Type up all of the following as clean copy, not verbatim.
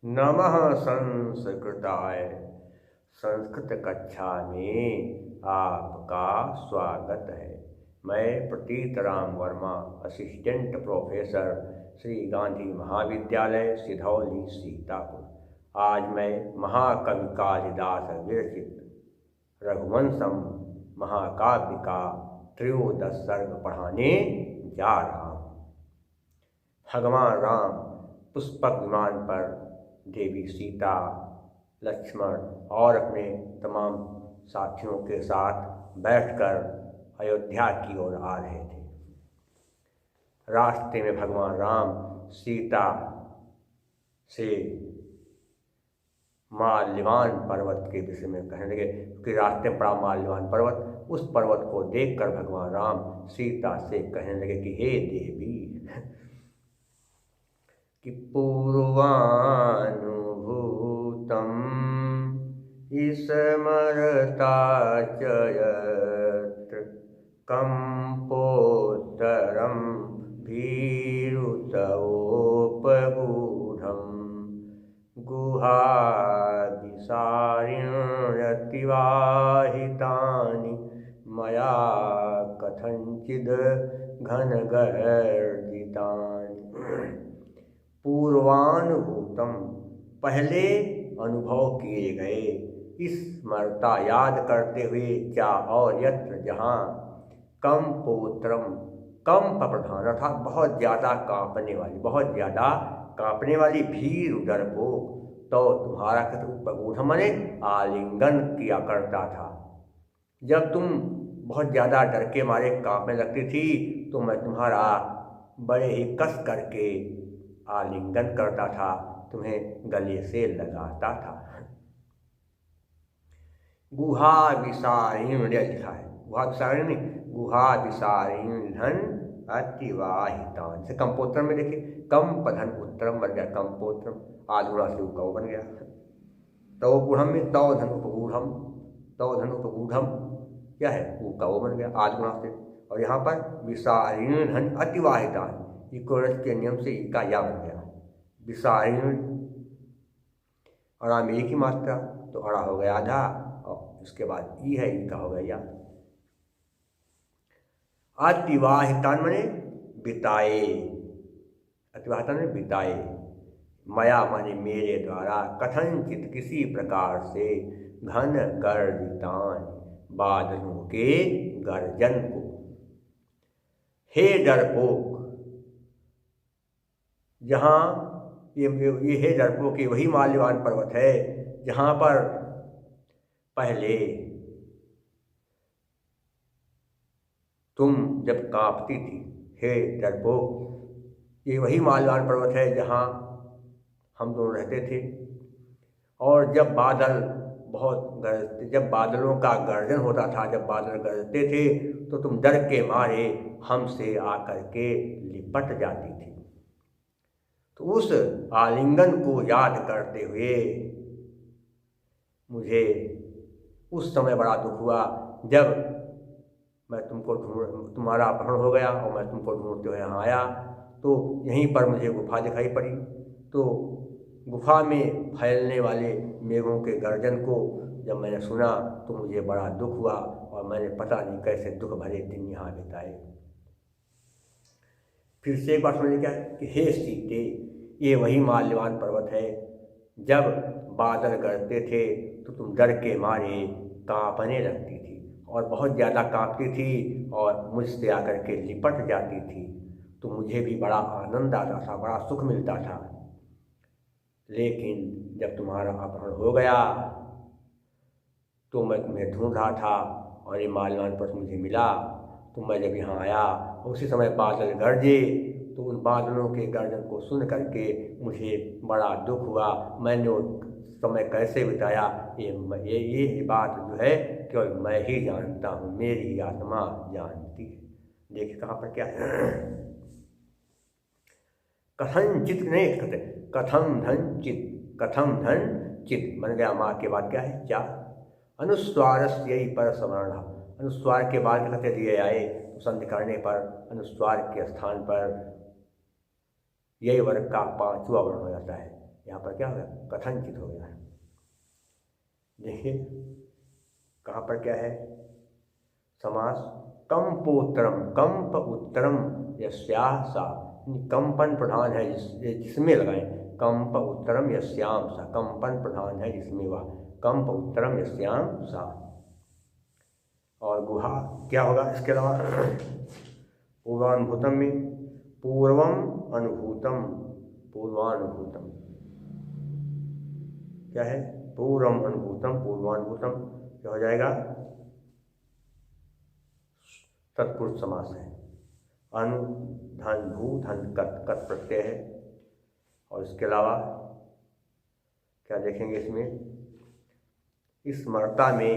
नमः संस्कृताय। संस्कृत कक्षा में आपका स्वागत है। मैं प्रतीत राम वर्मा, असिस्टेंट प्रोफेसर, श्री गांधी महाविद्यालय, सिधौली, सीतापुर। आज मैं महाकवि कालिदास विरचित रघुवंशम महाकाव्य का त्रयोदश सर्ग पढ़ाने जा रहा हूँ। भगवान राम पुष्पक विमान पर देवी सीता, लक्ष्मण और अपने तमाम साथियों के साथ बैठकर अयोध्या की ओर आ रहे थे। रास्ते में भगवान राम सीता से माल्यवान पर्वत के विषय में कहने लगे, क्योंकि रास्ते में पड़ा माल्यवान पर्वत। उस पर्वत को देखकर भगवान राम सीता से कहने लगे कि हे देवी, कि पूर्वानुभूतम् स्मरता च यत्र कंपोत्तरं भीरुतवोपगूढम् गुहादिसारिण्यतिवाहितानि मया कथंचिद् घनगर्जितानि। पूर्वानुभूतम, पहले अनुभव किए गए, स्मरता, याद करते हुए, क्या और यत्र, जहाँ, कंपोत्रम, कंप प्रधान अर्थात बहुत ज़्यादा कांपने वाली, बहुत ज़्यादा कांपने वाली, भीर, डरपोक, तो तुम्हारा उपगूढ़ मने आलिंगन किया करता था। जब तुम बहुत ज़्यादा डर के मारे कांपने लगती थी तो मैं तुम्हारा बड़े ही कस करके आलिंगन करता था, तुम्हें गले से लगाता था। गुहा विसारिण लिखा है, गुहा विसारिण नहीं, गुहा विसारिण अतिवाहितान से कंपोत्रम में देखिए, कंप धन उत्तरम बन गया, कंपोत्रम आधुरा से उपगव बन गया। तव गुढ़म में तव धन उपगूढ़म, तव धन उपगूढ़म क्या है, उपगव बन गया आधुरा से। और यहाँ पर विसारिण धन अतिवाहितान, इकोरस के नियम से इका या बन गया। विसारिण अड़ा में एक ही मात्रा, तो अड़ा हो गया आधा, और इसके बाद ई है, इका हो गया या। अतिवाहितान माने बिताए, अतिवाहितान माने बिताए, मया माने मेरे द्वारा, कथनचित किसी प्रकार से, घन गर्जितान बादलों के गर्जन को। हे डरपोक, जहाँ ये हे डरपोक, वही माल्यवान पर्वत है जहाँ पर पहले तुम जब कांपती थी। हे डरपोक, ये वही माल्यवान पर्वत है जहाँ हम दोनों रहते थे। और जब बादल बहुत गरजते, जब बादलों का गर्जन होता था, जब बादल गरजते थे तो तुम डर के मारे हमसे आकर के लिपट जाती थी। तो उस आलिंगन को याद करते हुए मुझे उस समय बड़ा दुख हुआ जब मैं तुमको तुम्हारा अपहरण हो गया और मैं तुमको ढूंढते हुए यहाँ आया। तो यहीं पर मुझे गुफा दिखाई पड़ी, तो गुफा में फैलने वाले मेघों के गर्जन को जब मैंने सुना तो मुझे बड़ा दुख हुआ, और मैंने पता नहीं कैसे दुख भरे दिन यहाँ बिताए। फिर से एक बार समझिए क्या है कि हे सीते, ये वही माल्यवान पर्वत है, जब बादल गरजते थे तो तुम डर के मारे कांपने लगती थी और बहुत ज़्यादा कांपती थी और मुझसे आकर के लिपट जाती थी। तो मुझे भी बड़ा आनंद आता था, बड़ा सुख मिलता था। लेकिन जब तुम्हारा अपहरण हो गया तो मैं तुम्हें ढूंढ रहा था और ये माल्यवान पर्वत मुझे मिला। तो मैं जब यहाँ आया उसी समय बादल गरजे, तो उन बादलों के गर्जन को सुन करके मुझे बड़ा दुख हुआ। मैंने वो समय कैसे बिताया ये बात जो है केवल मैं ही जानता हूँ, मेरी आत्मा जानती है। देखिए कहाँ पर क्या है, कथनचित नहीं कहते, कथम धन चित, कथम धन चित बन गया, माँ के बाद क्या है, क्या। अनुस्वारस्य यही पर सवर्ण, अनुस्वार के बाद कहते दिए आए, तो संधि करने पर अनुस्वार के स्थान पर यही वर्ग का पांचवा वर्ण हो जाता है। यहाँ पर क्या हो गया, कथनचित हो गया। देखिए कहाँ पर क्या है समास, कंपोत्रम, कंप उत्तरम यस्याः सा, कंपन प्रधान है जिसमें लगाएं, कंप उत्तरम यस्याम सा, कंपन प्रधान है जिसमें वह, कंप उत्तरम यस्याम सा। और गुहा क्या होगा इसके अलावा, पूर्वानुभूतम में पूर्वम अनुभूतम, पूर्वानुभूतम क्या है, पूर्वम अनुभूतम, पूर्वानुभूतम क्या हो जाएगा, तत्पुरुष समास है। अनु धन भू धन कत, कत प्रत्यय है। और इसके अलावा क्या देखेंगे इसमें, स्मरता में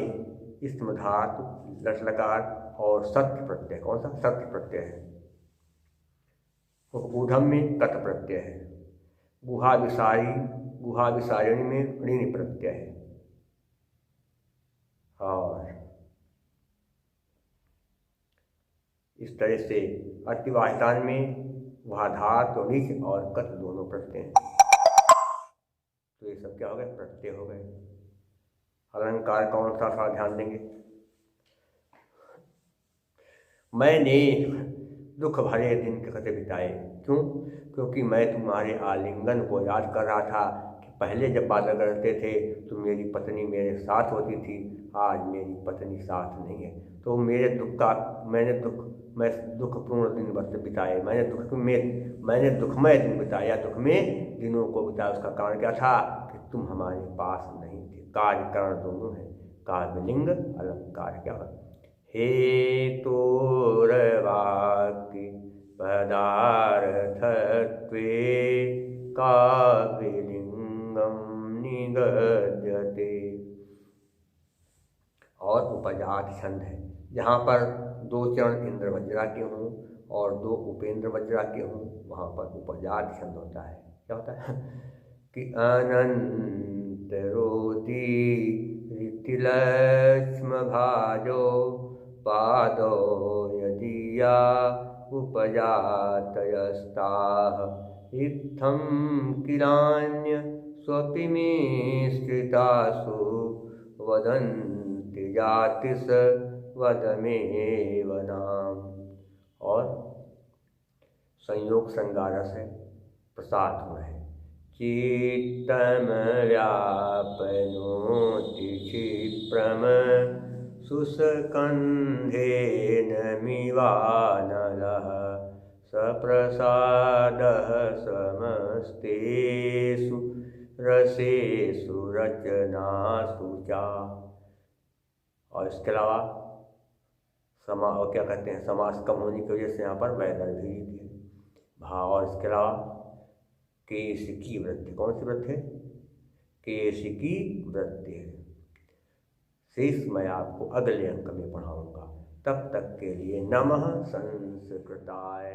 स्म धातु लट लकार और सत्य प्रत्यय, कौन सा, सत्य प्रत्यय है। ऊढ़म में कत प्रत्यय है। गुहा विसारी, गुहा विसारिणी में ऋण प्रत्यय है। और इस तरह से अतिवाहितान में वाधात और निज और कत दोनों प्रत्यय हैं। तो ये सब क्या हो गए, प्रत्यय हो गए। अलंकार कौन सा था ध्यान देंगे, मैंने दुख भरे दिन कैसे बिताए, क्यों, क्योंकि मैं तुम्हारे आलिंगन को याद कर रहा था कि पहले जब बात करते थे तो मेरी पत्नी मेरे साथ होती थी, आज मेरी पत्नी साथ नहीं है। तो मेरे दुख का मैं दुखपूर्ण दिन बस बिताए, मैंने दुखमय दिन बिताया, दुखमय दिनों को बिताया। उसका कारण क्या था कि तुम हमारे पास नहीं थे। कार्य कारण दोनों है, काव्यलिंग अलंकार क्या है, हेतुर्वाक्य पदार्थत्वे काव्यलिंगम निगद्यते। और उपजात छंद है, जहाँ पर 2 चरण इंद्र वज्रा के हों और 2 उपेंद्र वज्रा के हों, वहाँ पर उपजात छंद होता है। क्या होता है कि अनंत रोति ऋतिलक्ष्म भाजो पादो यदीया उपजातयस्ताः इत्थं किलान्य स्वपि मिश्रितासु वदन्ति जातिस वदमेव नाम। और संयोग संगारस है, प्रसाद हुआ है। चित्तम व्यापनोति क्षिप्रम सुस्कन्धेन मिवानलः सप्रसादः समस्तेषु रसेषु रचनासु चा। और इसके अलावा क्या कहते हैं, समास कम होने की वजह से यहाँ पर वैदर्भ भी है भाव। और इसके अलावा केशिकी वृत्ति, कौन सी वृत्ति है, केशिकी वृत्ति है। शेष मैं आपको अगले अंक में पढ़ाऊंगा। तब तक के लिए नमः संस्कृताय।